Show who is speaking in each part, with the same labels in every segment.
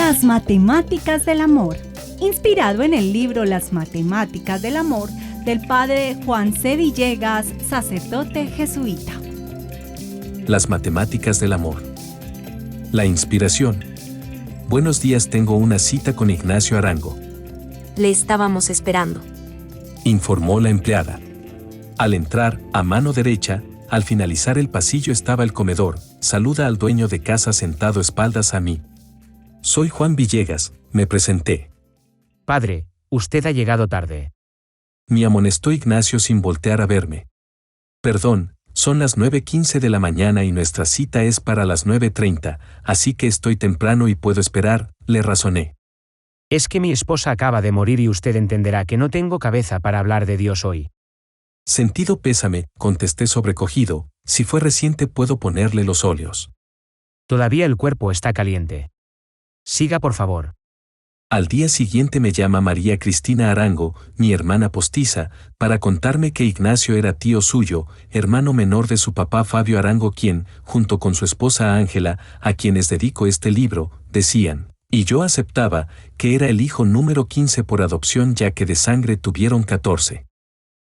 Speaker 1: Las matemáticas del amor, inspirado en el libro Las matemáticas del amor del padre Juan C. Villegas, sacerdote jesuita.
Speaker 2: Las matemáticas del amor. La inspiración. Buenos días, tengo una cita con Ignacio Arango.
Speaker 3: Le estábamos esperando,
Speaker 2: Informó la empleada. Al entrar, a mano derecha, al finalizar el pasillo estaba el comedor. Saluda al dueño de casa sentado espaldas a mí. Soy Juan Villegas, me presenté.
Speaker 4: Padre, usted ha llegado tarde.
Speaker 2: Me amonestó Ignacio sin voltear a verme. Perdón, son las 9:15 de la mañana y nuestra cita es para las 9:30, así que estoy temprano y puedo esperar, le razoné.
Speaker 4: Es que mi esposa acaba de morir y usted entenderá que no tengo cabeza para hablar de Dios hoy.
Speaker 2: Sentido pésame, contesté sobrecogido, si fue reciente puedo ponerle los óleos.
Speaker 4: Todavía el cuerpo está caliente. Siga, por favor.
Speaker 2: Al día siguiente me llama María Cristina Arango, mi hermana postiza, para contarme que Ignacio era tío suyo, hermano menor de su papá Fabio Arango, quien, junto con su esposa Ángela, a quienes dedico este libro, decían, y yo aceptaba, que era el hijo número 15 por adopción ya que de sangre tuvieron 14.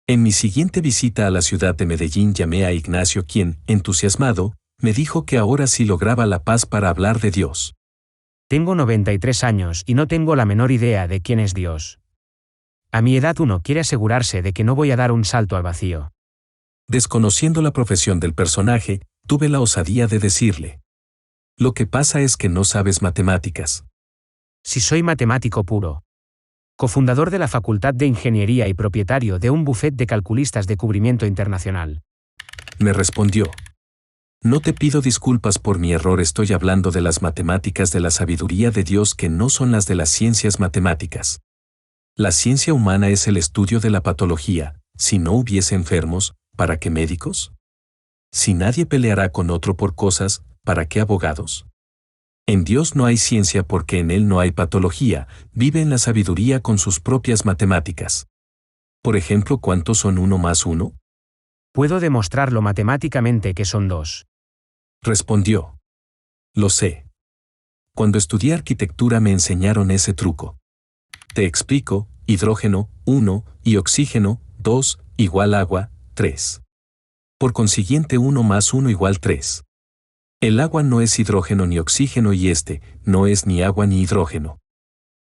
Speaker 2: En mi siguiente visita a la ciudad de Medellín llamé a Ignacio, quien, entusiasmado, me dijo que ahora sí lograba la paz para hablar de Dios.
Speaker 4: Tengo 93 años y no tengo la menor idea de quién es Dios. A mi edad uno quiere asegurarse de que no voy a dar un salto al vacío.
Speaker 2: Desconociendo la profesión del personaje, tuve la osadía de decirle. Lo que pasa es que no sabes matemáticas.
Speaker 4: Si soy matemático puro. Cofundador de la Facultad de Ingeniería y propietario de un bufet de calculistas de cubrimiento internacional.
Speaker 2: Me respondió. No te pido disculpas por mi error, estoy hablando de las matemáticas de la sabiduría de Dios que no son las de las ciencias matemáticas. La ciencia humana es el estudio de la patología. Si no hubiese enfermos, ¿para qué médicos? Si nadie peleará con otro por cosas, ¿para qué abogados? En Dios no hay ciencia porque en Él no hay patología, vive en la sabiduría con sus propias matemáticas. Por ejemplo, ¿cuántos son 1 más 1?
Speaker 4: Puedo demostrarlo matemáticamente que son 2.
Speaker 2: Respondió. Lo sé. Cuando estudié arquitectura me enseñaron ese truco. Te explico, hidrógeno, 1, y oxígeno, 2, igual agua, 3. Por consiguiente 1 más 1 igual 3. El agua no es hidrógeno ni oxígeno y este no es ni agua ni hidrógeno.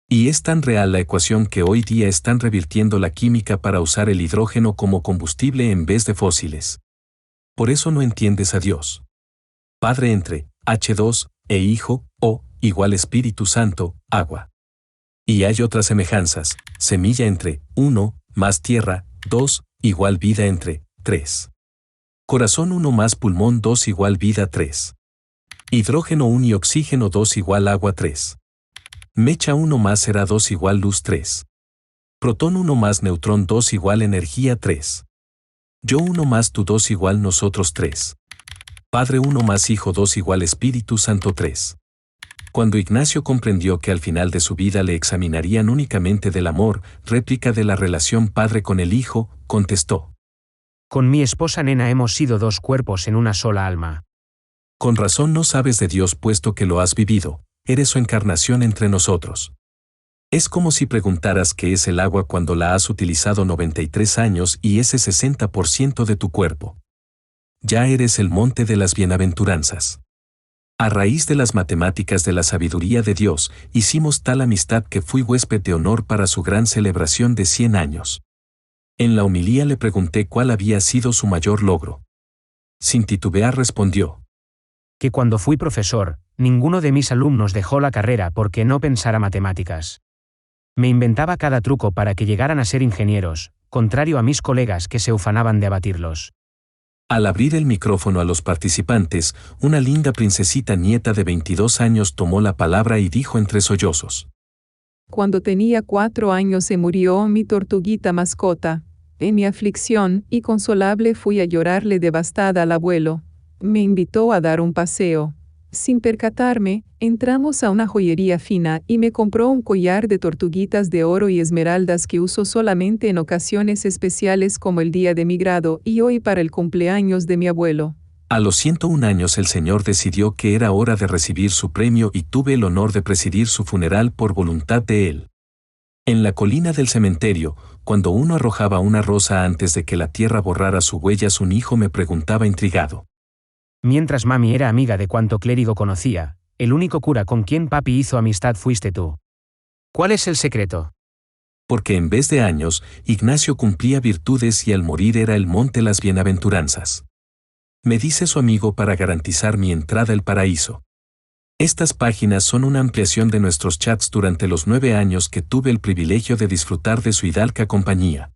Speaker 2: Y es tan real la ecuación que hoy día están revirtiendo la química para usar el hidrógeno como combustible en vez de fósiles. Por eso no entiendes a Dios. Padre entre H2 e Hijo, O, igual Espíritu Santo, agua. Y hay otras semejanzas, semilla entre 1 más tierra, 2, igual vida entre 3. Corazón 1 más pulmón 2 igual vida 3. Hidrógeno 1 y oxígeno 2 igual agua 3. Mecha 1 más será 2 igual luz 3. Protón 1 más neutrón 2 igual energía 3. Yo 1 más tú 2 igual nosotros 3. Padre 1 más Hijo 2 igual Espíritu Santo 3. Cuando Ignacio comprendió que al final de su vida le examinarían únicamente del amor, réplica de la relación padre con el hijo, contestó.
Speaker 4: Con mi esposa nena hemos sido 2 cuerpos en una sola alma.
Speaker 2: Con razón no sabes de Dios puesto que lo has vivido. Eres su encarnación entre nosotros. Es como si preguntaras qué es el agua cuando la has utilizado 93 años y ese 60% de tu cuerpo. Ya eres el monte de las bienaventuranzas. A raíz de las matemáticas de la sabiduría de Dios, hicimos tal amistad que fui huésped de honor para su gran celebración de 100 años. En la homilía le pregunté cuál había sido su mayor logro. Sin titubear respondió.
Speaker 4: Que cuando fui profesor, ninguno de mis alumnos dejó la carrera porque no pensara matemáticas. Me inventaba cada truco para que llegaran a ser ingenieros, contrario a mis colegas que se ufanaban de abatirlos.
Speaker 2: Al abrir el micrófono a los participantes, una linda princesita nieta de 22 años tomó la palabra y dijo entre sollozos.
Speaker 5: Cuando tenía 4 años se murió mi tortuguita mascota. En mi aflicción, inconsolable fui a llorarle devastada al abuelo. Me invitó a dar un paseo. Sin percatarme, entramos a una joyería fina y me compró un collar de tortuguitas de oro y esmeraldas que uso solamente en ocasiones especiales como el día de mi grado y hoy para el cumpleaños de mi abuelo.
Speaker 2: A los 101 años el Señor decidió que era hora de recibir su premio y tuve el honor de presidir su funeral por voluntad de Él. En la colina del cementerio, cuando uno arrojaba una rosa antes de que la tierra borrara su huellas, un hijo me preguntaba intrigado.
Speaker 4: Mientras mami era amiga de cuanto clérigo conocía, el único cura con quien papi hizo amistad fuiste tú. ¿Cuál es el secreto?
Speaker 2: Porque en vez de años, Ignacio cumplía virtudes y al morir era el monte las bienaventuranzas. Me dice su amigo para garantizar mi entrada al paraíso. Estas páginas son una ampliación de nuestros chats durante los 9 años que tuve el privilegio de disfrutar de su hidalga compañía.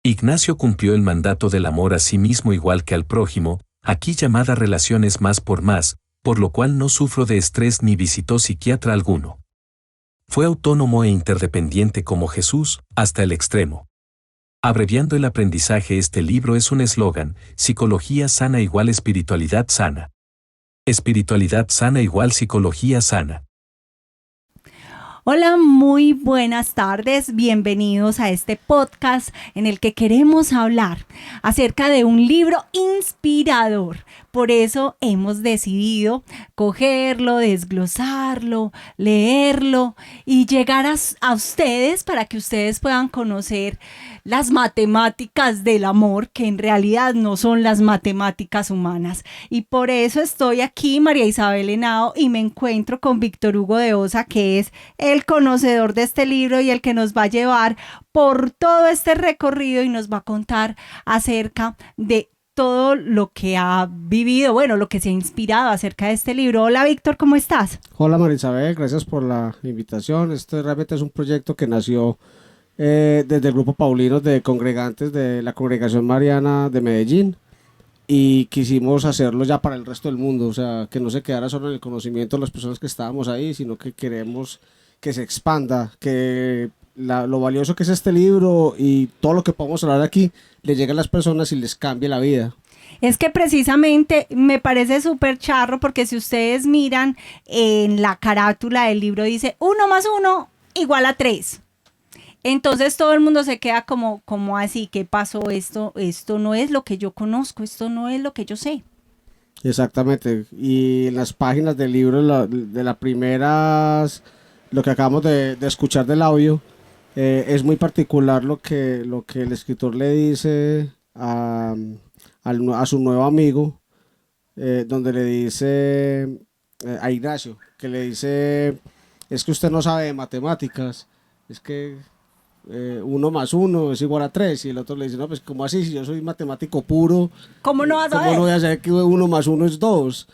Speaker 2: Ignacio cumplió el mandato del amor a sí mismo igual que al prójimo, aquí llamada relaciones más, por lo cual no sufro de estrés ni visitó psiquiatra alguno. Fue autónomo e interdependiente como Jesús, hasta el extremo. Abreviando el aprendizaje, este libro es un eslogan: psicología sana igual espiritualidad sana. Espiritualidad sana igual psicología sana.
Speaker 1: Hola, muy buenas tardes, bienvenidos a este podcast en el que queremos hablar acerca de un libro inspirador. Por eso hemos decidido cogerlo, desglosarlo, leerlo y llegar a ustedes para que ustedes puedan conocer las matemáticas del amor, que en realidad no son las matemáticas humanas. Y por eso estoy aquí, María Isabel Henao, y me encuentro con Víctor Hugo de Osa, que es el conocedor de este libro y el que nos va a llevar por todo este recorrido y nos va a contar acerca de todo lo que ha vivido, bueno, lo que se ha inspirado acerca de este libro. Hola, Víctor, ¿cómo estás?
Speaker 6: Hola, María Isabel, gracias por la invitación. Este realmente es un proyecto que nació desde el grupo Paulinos de congregantes de la Congregación Mariana de Medellín, y quisimos hacerlo ya para el resto del mundo, o sea, que no se quedara solo en el conocimiento de las personas que estábamos ahí, sino que queremos que se expanda, que lo valioso que es este libro y todo lo que podemos hablar aquí le llegue a las personas y les cambie la vida.
Speaker 1: Es que precisamente me parece súper charro, porque si ustedes miran en la carátula del libro dice 1 más 1 igual a 3. Entonces todo el mundo se queda como así, ¿qué pasó? Esto no es lo que yo conozco, esto no es lo que yo sé.
Speaker 6: Exactamente, y en las páginas del libro, de las primeras, lo que acabamos de escuchar del audio, es muy particular lo que el escritor le dice a su nuevo amigo, donde le dice a Ignacio, que le dice: es que usted no sabe de matemáticas, es que 1 más 1 es igual a 3, y el otro le dice: no, pues ¿cómo así? Si yo soy matemático puro,
Speaker 1: ¿Cómo no vas a
Speaker 6: ¿cómo
Speaker 1: saber?
Speaker 6: no voy a saber que 1 más 1 es 2?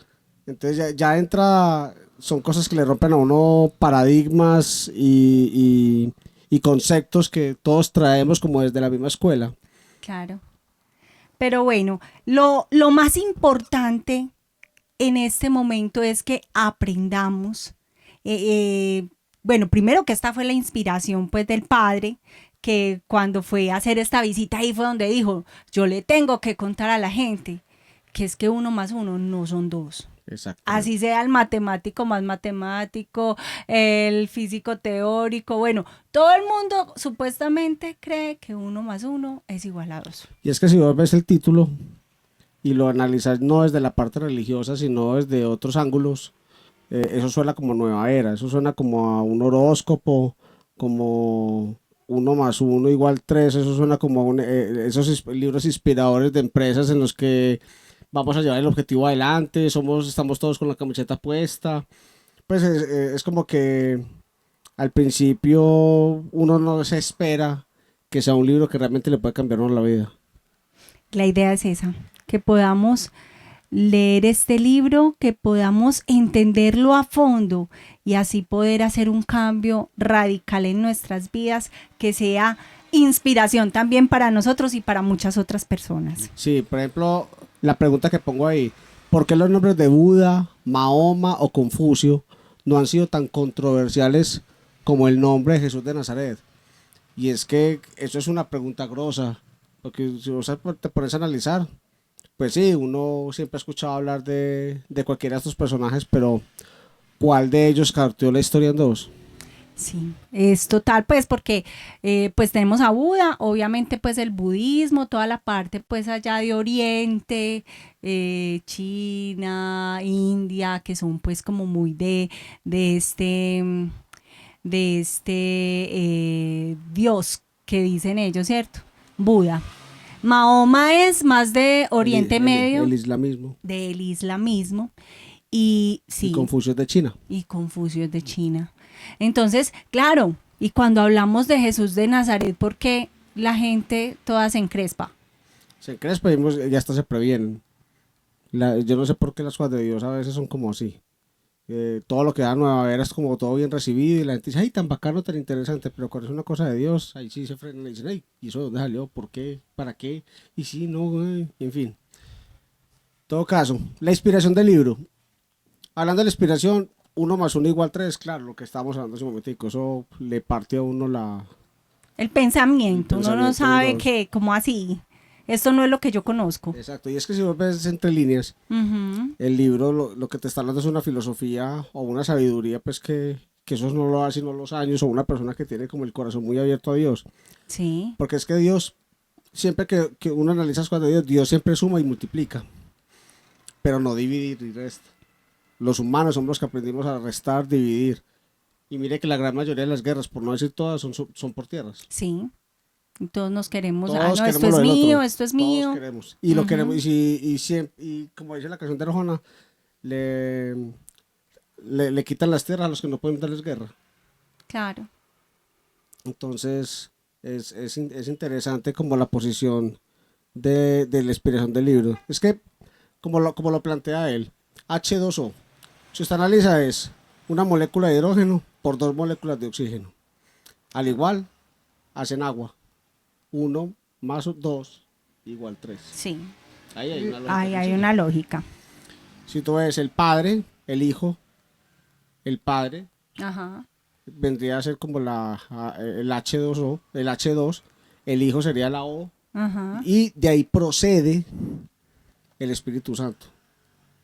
Speaker 6: Entonces ya entra, son cosas que le rompen a uno paradigmas y conceptos que todos traemos como desde la misma escuela.
Speaker 1: Claro. Pero bueno, lo más importante en este momento es que aprendamos. Bueno, primero que esta fue la inspiración pues del padre, que cuando fue a hacer esta visita ahí fue donde dijo: yo le tengo que contar a la gente que es que 1 más 1 no son 2.
Speaker 6: Exacto.
Speaker 1: Así sea el matemático más matemático, el físico teórico, bueno, todo el mundo supuestamente cree que 1 más 1 es igual a 2.
Speaker 6: Y es que si vos ves el título y lo analizas no desde la parte religiosa, sino desde otros ángulos, eso suena como nueva era, eso suena como a un horóscopo, como 1 más 1 igual 3, eso suena como esos libros inspiradores de empresas en los que vamos a llevar el objetivo adelante, estamos todos con la camiseta puesta. Pues es como que al principio uno no se espera que sea un libro que realmente le pueda cambiar a uno la vida.
Speaker 1: La idea es esa, que podamos leer este libro, que podamos entenderlo a fondo y así poder hacer un cambio radical en nuestras vidas, que sea inspiración también para nosotros y para muchas otras personas.
Speaker 6: Sí, por ejemplo, la pregunta que pongo ahí: ¿por qué los nombres de Buda, Mahoma o Confucio no han sido tan controversiales como el nombre de Jesús de Nazaret? Y es que eso es una pregunta grosa, porque si vos te pones a analizar, pues sí, uno siempre ha escuchado hablar de cualquiera de estos personajes, pero ¿cuál de ellos partió la historia en dos?
Speaker 1: Sí, es total, pues porque pues tenemos a Buda, obviamente pues el budismo, toda la parte pues allá de Oriente, China, India, que son pues como muy de este, de este Dios que dicen ellos, ¿cierto? Buda. Mahoma es más de Oriente Medio,
Speaker 6: El islamismo.
Speaker 1: del islamismo, y
Speaker 6: Y
Speaker 1: sí,
Speaker 6: Confucio es de China.
Speaker 1: y Confucio es de China. Entonces, claro, y cuando hablamos de Jesús de Nazaret, ¿por qué la gente toda se encrespa?
Speaker 6: Se crespa y ya hasta se previenen. Yo no sé por qué las cosas de Dios a veces son como así. Todo lo que da Nueva Era es como todo bien recibido y la gente dice, ay, tan bacano, tan interesante, pero cuando es una cosa de Dios, ahí sí se frenan y dicen, ay, ¿y eso de dónde salió? ¿Por qué? ¿Para qué? Y sí, no, güey, en fin. En todo caso, la inspiración del libro. Hablando de la inspiración, 1 más 1 = 3, claro, lo que estábamos hablando hace un momentico, eso le parte a uno
Speaker 1: El pensamiento,
Speaker 6: El
Speaker 1: uno no
Speaker 6: pensamiento
Speaker 1: sabe
Speaker 6: en dos.
Speaker 1: que, ¿cómo así? Esto no es lo que yo conozco.
Speaker 6: Exacto, y es que si vos ves entre líneas,
Speaker 1: Ujú.
Speaker 6: el libro lo que te está hablando es una filosofía o una sabiduría, pues que eso no lo hace sino los años, o una persona que tiene como el corazón muy abierto a Dios.
Speaker 1: Sí,
Speaker 6: Porque es que Dios, siempre que uno analiza las cosas de Dios, Dios siempre suma y multiplica, pero no dividir y resta. Los humanos somos los que aprendimos a restar, dividir. Y mire que la gran mayoría de las guerras, por no decir todas, son por tierras.
Speaker 1: sí. Y todos nos queremos,
Speaker 6: Todos
Speaker 1: no, esto
Speaker 6: queremos
Speaker 1: es
Speaker 6: lo del
Speaker 1: mío,
Speaker 6: otro.
Speaker 1: esto es
Speaker 6: Todos
Speaker 1: mío.
Speaker 6: queremos. Y lo
Speaker 1: Ujú.
Speaker 6: queremos. Y como dice la canción de Arjona, le, le quitan las tierras a los que no pueden darles guerra.
Speaker 1: Claro.
Speaker 6: Entonces, es interesante como la posición de la inspiración del libro. Es que, como lo plantea él, H2O, si usted analiza, es una molécula de hidrógeno por 2 moléculas de oxígeno. Al igual, hacen agua. 1 más 2 = 3.
Speaker 1: Sí,
Speaker 6: Ahí hay una lógica.
Speaker 1: ahí hay
Speaker 6: sencilla.
Speaker 1: una lógica.
Speaker 6: Si tú ves el padre, el hijo, el padre,
Speaker 1: Ajá.
Speaker 6: vendría a ser como el H2O, el H2, el hijo sería la O,
Speaker 1: Ajá.
Speaker 6: y de ahí procede el Espíritu Santo.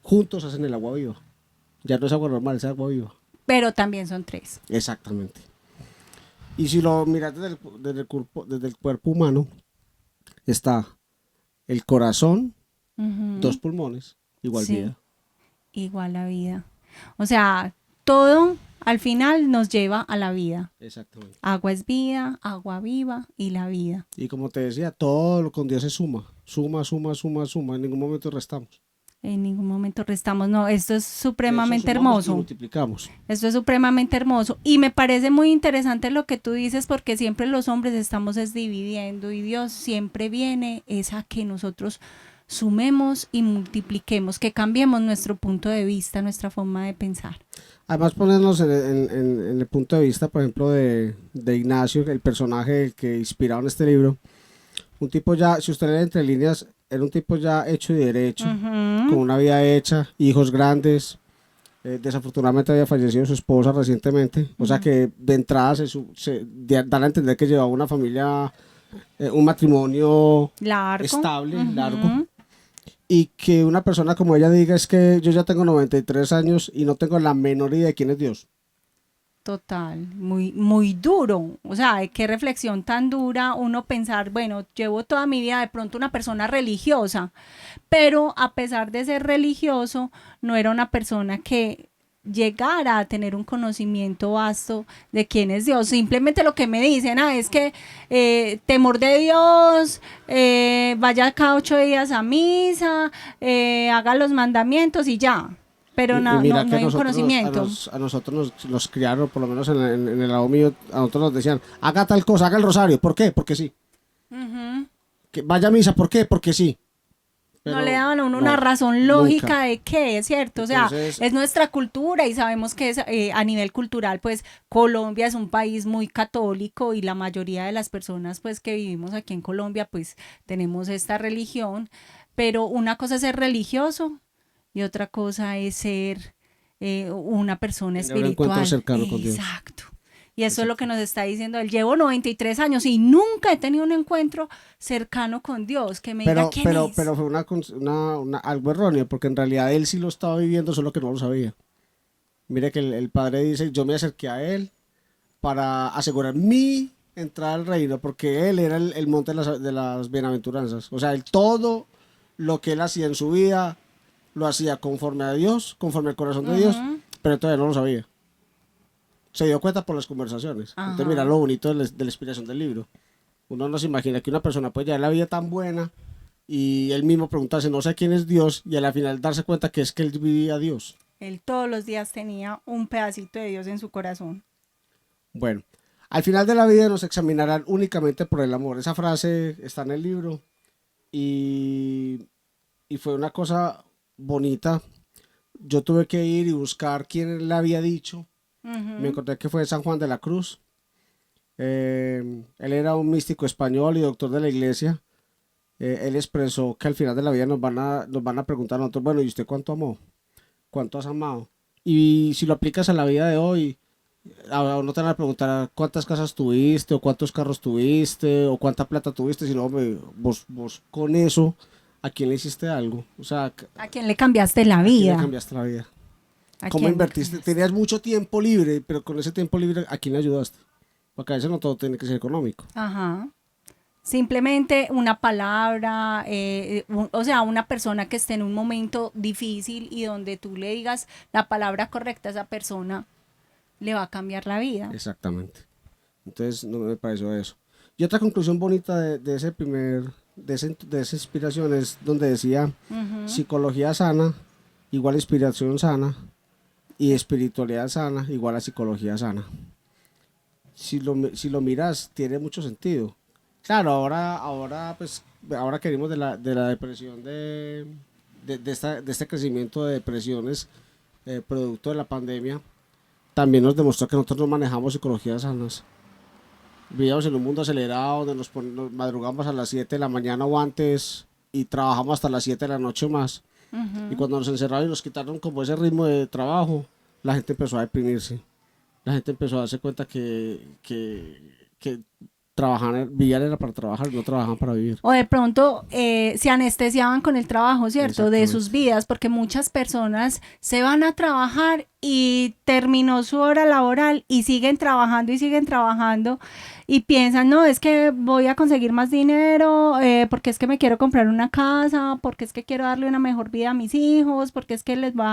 Speaker 6: Juntos hacen el agua viva. Ya no es agua normal, es agua viva.
Speaker 1: Pero también son 3.
Speaker 6: Exactamente. Y si lo miras desde el cuerpo humano, está el corazón, 2 pulmones, igual
Speaker 1: Sí.
Speaker 6: vida.
Speaker 1: Igual la vida. O sea, todo al final nos lleva a la vida.
Speaker 6: Exactamente.
Speaker 1: Agua es vida, agua viva y la vida.
Speaker 6: Y como te decía, todo lo con Dios se suma. Suma, suma, suma, suma. En ningún momento restamos.
Speaker 1: En ningún momento restamos. No, esto es supremamente
Speaker 6: Eso sumamos y
Speaker 1: hermoso.
Speaker 6: multiplicamos.
Speaker 1: Esto es supremamente hermoso. Y me parece muy interesante lo que tú dices porque siempre los hombres estamos es dividiendo y Dios siempre viene es a que nosotros sumemos y multipliquemos, que cambiemos nuestro punto de vista, nuestra forma de pensar.
Speaker 6: Además, ponernos en el punto de vista, por ejemplo, de Ignacio, el personaje que inspiraron este libro. Un tipo ya, si usted lee entre líneas, era un tipo ya hecho y derecho, con una vida hecha, hijos grandes. Desafortunadamente había fallecido su esposa recientemente. O sea que de entrada dan a entender que llevaba una familia, un matrimonio
Speaker 1: Largo.
Speaker 6: estable,
Speaker 1: Ujú.
Speaker 6: largo. Y que una persona como ella diga es que yo ya tengo 93 años y no tengo la menor idea de quién es Dios.
Speaker 1: Total, muy, muy duro. O sea, qué reflexión tan dura uno pensar, bueno, llevo toda mi vida de pronto una persona religiosa, pero a pesar de ser religioso, no era una persona que llegara a tener un conocimiento vasto de quién es Dios. Simplemente lo que me dicen, es que temor de Dios, vaya cada 8 días a misa, haga los mandamientos y ya. Pero
Speaker 6: Y
Speaker 1: no
Speaker 6: mira
Speaker 1: hay
Speaker 6: que
Speaker 1: un
Speaker 6: nosotros,
Speaker 1: conocimiento.
Speaker 6: a nosotros nos criaron, por lo menos en el lado mío, a nosotros nos decían, haga tal cosa, haga el rosario. ¿Por qué? Porque sí.
Speaker 1: Ujú.
Speaker 6: Que vaya a misa. ¿Por qué? Porque sí.
Speaker 1: No
Speaker 6: Pero
Speaker 1: le daban a uno
Speaker 6: no,
Speaker 1: una razón lógica
Speaker 6: nunca.
Speaker 1: de qué, es cierto. O sea,
Speaker 6: Entonces-
Speaker 1: es nuestra cultura y sabemos que es, a nivel cultural, pues Colombia es un país muy católico y la mayoría de las personas pues que vivimos aquí en Colombia pues tenemos esta religión, pero una cosa es ser religioso y otra cosa es ser una persona
Speaker 6: Tener un encuentro
Speaker 1: espiritual.
Speaker 6: cercano con Dios.
Speaker 1: Exacto. Y eso es lo que nos está diciendo él. Llevo 93 años y nunca he tenido un encuentro cercano con Dios, que me diga quién es.
Speaker 6: Pero fue algo erróneo, porque en realidad él sí lo estaba viviendo, solo que no lo sabía. Mire que el padre dice, yo me acerqué a él, para asegurar mi entrada al reino, porque él era el monte de las bienaventuranzas. O sea, él todo lo que él hacía en su vida lo hacía conforme a Dios, conforme al corazón de Dios, pero todavía no lo sabía. Se dio cuenta por las conversaciones.
Speaker 1: Ajá.
Speaker 6: Entonces mira lo bonito de la inspiración del libro. Uno no se imagina que una persona puede llevar la vida tan buena y él mismo preguntarse, no sé quién es Dios, y al final darse cuenta que es que él vivía a Dios.
Speaker 1: Él todos los días tenía un pedacito de Dios en su corazón.
Speaker 6: Bueno, al final de la vida nos examinarán únicamente por el amor. Esa frase está en el libro y fue una cosa bonita. Yo tuve que ir y buscar quién le había dicho. Me encontré que fue San Juan de la Cruz. Él era un místico español y doctor de la iglesia. Él expresó que al final de la vida nos van a preguntar a nosotros, bueno, ¿y usted cuánto amó? ¿Cuánto has amado? Y si lo aplicas a la vida de hoy, ahora no te van a preguntar cuántas casas tuviste, o cuántos carros tuviste, o cuánta plata tuviste, sino hombre, vos con eso, ¿a quién le hiciste algo? O sea,
Speaker 1: ¿A quién le cambiaste la
Speaker 6: ¿a quién
Speaker 1: vida?
Speaker 6: le cambiaste la vida?
Speaker 1: ¿A
Speaker 6: ¿Cómo
Speaker 1: quién?
Speaker 6: invertiste? Tenías mucho tiempo libre, pero con ese tiempo libre, ¿a quién le ayudaste? Porque a veces no todo tiene que ser económico.
Speaker 1: Ajá. Simplemente una palabra, o sea, una persona que esté en un momento difícil y donde tú le digas la palabra correcta a esa persona, le va a cambiar la vida.
Speaker 6: Exactamente. Entonces, no me pareció eso. Y otra conclusión bonita de esa inspiración es donde decía psicología sana igual a inspiración sana y espiritualidad sana igual a psicología sana. Si lo miras, tiene mucho sentido. Claro, ahora que venimos de la depresión, de este crecimiento de depresiones producto de la pandemia, también nos demostró que nosotros no manejamos psicologías sanas. Vivíamos en un mundo acelerado donde nos madrugamos a las 7 de la mañana o antes y trabajamos hasta las 7 de la noche más. Y cuando nos encerraron y nos quitaron como ese ritmo de trabajo, la gente empezó a deprimirse. La gente empezó a darse cuenta que vivir era para trabajar, no trabajaban para vivir.
Speaker 1: O de pronto se anestesiaban con el trabajo, ¿cierto? De sus
Speaker 6: Exactamente.
Speaker 1: vidas, porque muchas personas se van a trabajar y terminó su hora laboral y siguen trabajando y piensan, no, es que voy a conseguir más dinero, porque es que me quiero comprar una casa, porque es que quiero darle una mejor vida a mis hijos, porque es que los voy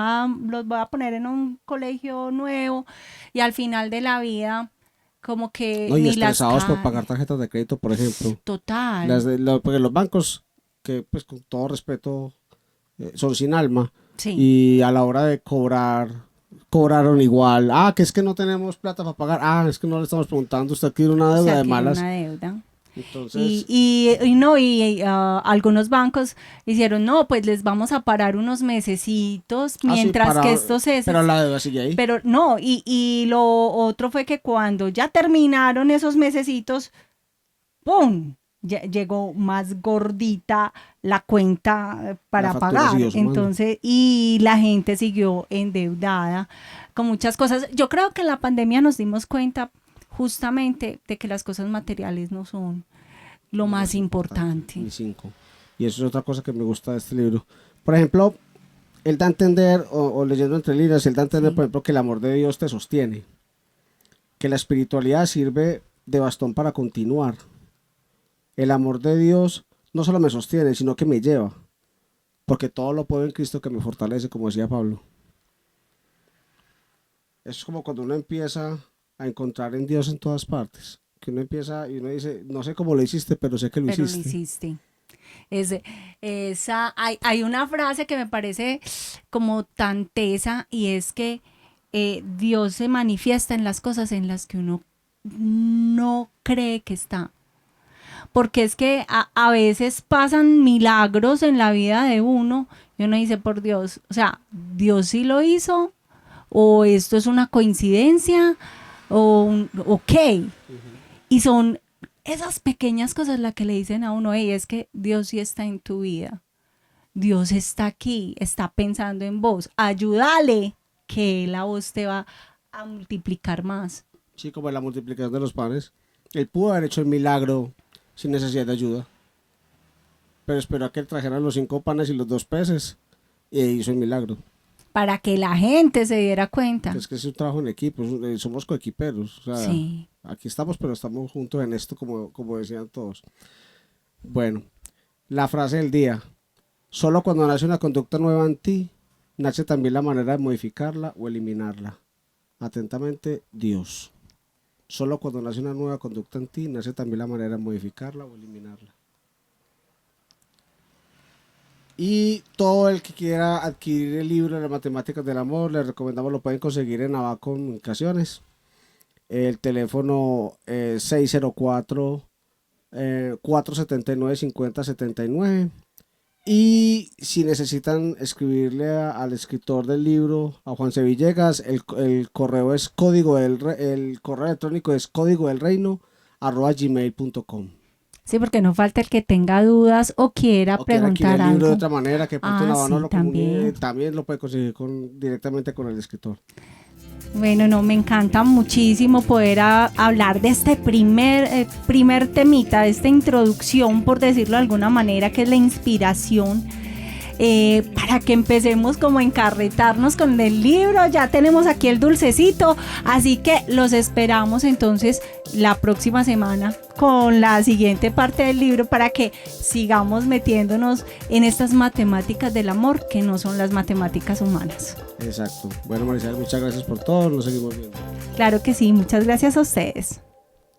Speaker 1: a poner en un colegio nuevo y al final de la vida como que
Speaker 6: No, y
Speaker 1: ni las
Speaker 6: estresados por
Speaker 1: cae.
Speaker 6: pagar tarjetas de crédito, por ejemplo.
Speaker 1: Total.
Speaker 6: Porque los bancos, que pues con todo respeto, son sin alma.
Speaker 1: Sí.
Speaker 6: Y a la hora de cobraron igual. Ah, que es que no tenemos plata para pagar. Ah, es que no le estamos preguntando. Usted tiene una
Speaker 1: O
Speaker 6: deuda
Speaker 1: sea,
Speaker 6: de
Speaker 1: que
Speaker 6: malas.
Speaker 1: una deuda.
Speaker 6: Entonces,
Speaker 1: Algunos bancos hicieron, no, pues les vamos a parar unos mesecitos mientras que esto se...
Speaker 6: pero la deuda sigue ahí.
Speaker 1: Pero no, y lo otro fue que cuando ya terminaron esos mesecitos, ¡pum! Llegó más gordita la cuenta para
Speaker 6: La factura
Speaker 1: pagar.
Speaker 6: siguió sumando.
Speaker 1: Entonces, y la gente siguió endeudada con muchas cosas. Yo creo que en la pandemia nos dimos cuenta justamente de que las cosas materiales no son lo más importante.
Speaker 6: Ni 5. Y eso es otra cosa que me gusta de este libro. Por ejemplo, él da a entender, o leyendo entre líneas, él da a entender, por ejemplo, que el amor de Dios te sostiene. Que la espiritualidad sirve de bastón para continuar. El amor de Dios no solo me sostiene, sino que me lleva. Porque todo lo puedo en Cristo que me fortalece, como decía Pablo. Eso es como cuando uno empieza a encontrar en Dios en todas partes. Que uno empieza y uno dice, no sé cómo lo hiciste, pero sé que lo
Speaker 1: Pero lo
Speaker 6: hiciste.
Speaker 1: hiciste. Hay una frase que me parece como tan tesa y es que Dios se manifiesta en las cosas en las que uno no cree que está. Porque es que a veces pasan milagros en la vida de uno y uno dice, por Dios, o sea, Dios sí lo hizo, o esto es una coincidencia, o qué. Y son esas pequeñas cosas las que le dicen a uno, hey, es que Dios sí está en tu vida. Dios está aquí, está pensando en vos. Ayúdale, que la voz te va a multiplicar más.
Speaker 6: Sí, como la multiplicación de los panes. Él pudo haber hecho el milagro sin necesidad de ayuda. Pero esperó a que trajeran los 5 panes y los 2 peces. Y hizo el milagro.
Speaker 1: para que la gente se diera cuenta.
Speaker 6: Es que es un trabajo en equipo, somos coequiperos. O sea,
Speaker 1: Sí.
Speaker 6: aquí estamos, pero estamos juntos en esto, como decían todos. Bueno, la frase del día. Solo cuando nace una conducta nueva en ti, nace también la manera de modificarla o eliminarla. Atentamente, Dios. Solo cuando nace una nueva conducta en ti, nace también la manera de modificarla o eliminarla. Y todo el que quiera adquirir el libro de las matemáticas del amor, les recomendamos, lo pueden conseguir en Abacus Comunicaciones. El teléfono 604 479 5079. Y si necesitan escribirle al escritor del libro, a Juan C. Villegas, el correo es el correo electrónico es códigodelreino@gmail.com.
Speaker 1: Sí, porque no falta el que tenga dudas o quiera
Speaker 6: O quiera adquirir
Speaker 1: preguntar
Speaker 6: el libro de
Speaker 1: algo.
Speaker 6: otra manera, que pronto la
Speaker 1: Sí,
Speaker 6: mano lo
Speaker 1: también.
Speaker 6: comunique, también lo puede conseguir directamente con el escritor.
Speaker 1: Bueno, no, me encanta muchísimo poder hablar de este primer temita, de esta introducción, por decirlo de alguna manera, que es la inspiración, para que empecemos como a encarretarnos con el libro. Ya tenemos aquí el dulcecito, así que los esperamos entonces la próxima semana con la siguiente parte del libro para que sigamos metiéndonos en estas matemáticas del amor, que no son las matemáticas humanas.
Speaker 6: Exacto. Bueno, Marisabel, muchas gracias por todo. Nos seguimos viendo.
Speaker 1: Claro que sí, muchas gracias a ustedes.